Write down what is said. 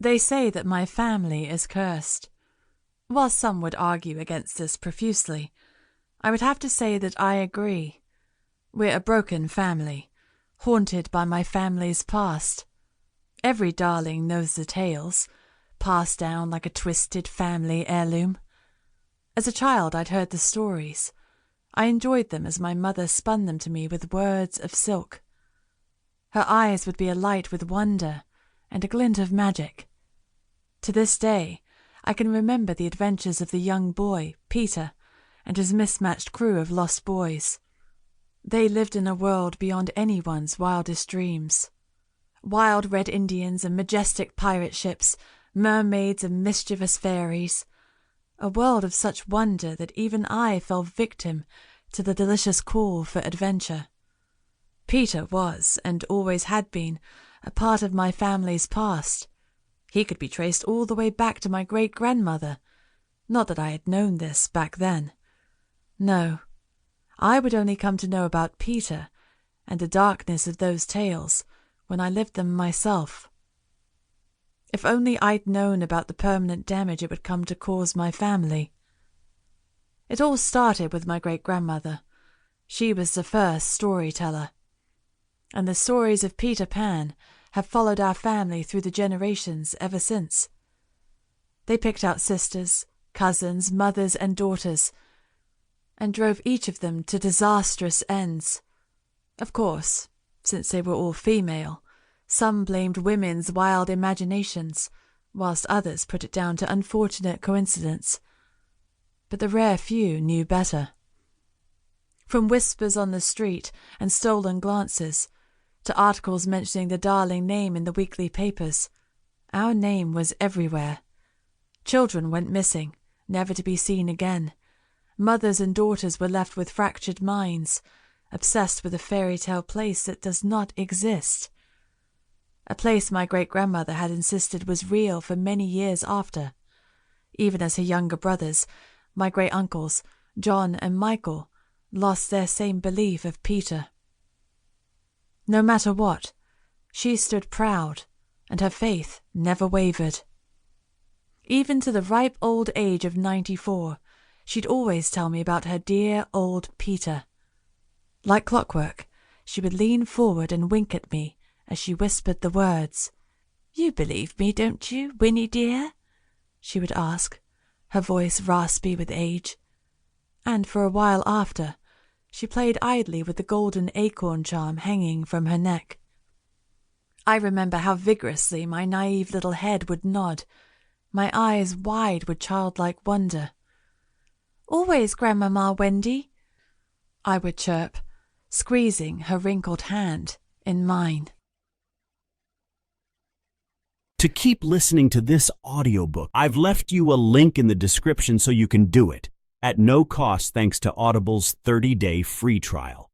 They say that my family is cursed. While some would argue against this profusely, I would have to say that I agree. We're a broken family, haunted by my family's past. Every darling knows the tales, passed down like a twisted family heirloom. As a child I'd heard the stories. I enjoyed them as my mother spun them to me with words of silk. Her eyes would be alight with wonder and a glint of magic. To this day, I can remember the adventures of the young boy, Peter, and his mismatched crew of lost boys. They lived in a world beyond anyone's wildest dreams. Wild red Indians and majestic pirate ships, mermaids and mischievous fairies. A world of such wonder that even I fell victim to the delicious call for adventure. Peter was, and always had been, a part of my family's past. He could be traced all the way back to my great-grandmother. Not that I had known this back then. No, I would only come to know about Peter and the darkness of those tales when I lived them myself. If only I'd known about the permanent damage it would come to cause my family. It all started with my great-grandmother. She was the first storyteller. And the stories of Peter Pan have followed our family through the generations ever since. They picked out sisters, cousins, mothers, and daughters, and drove each of them to disastrous ends. Of course, since they were all female, some blamed women's wild imaginations, whilst others put it down to unfortunate coincidence. But the rare few knew better. From whispers on the street and stolen glances, to articles mentioning the darling name in the weekly papers, our name was everywhere. Children went missing, never to be seen again. Mothers and daughters were left with fractured minds, obsessed with a fairy tale place that does not exist. A place my great-grandmother had insisted was real for many years after, even as her younger brothers, my great-uncles, John and Michael, lost their same belief of Peter. No matter what, she stood proud, and her faith never wavered. Even to the ripe old age of 94, she'd always tell me about her dear old Peter. Like clockwork, she would lean forward and wink at me as she whispered the words. "You believe me, don't you, Winnie dear?" she would ask, her voice raspy with age. And for a while after, she played idly with the golden acorn charm hanging from her neck. I remember how vigorously my naive little head would nod, my eyes wide with childlike wonder. "Always, Grandmama Wendy," I would chirp, squeezing her wrinkled hand in mine. To keep listening to this audiobook, I've left you a link in the description so you can do it, at no cost thanks to Audible's 30-day free trial.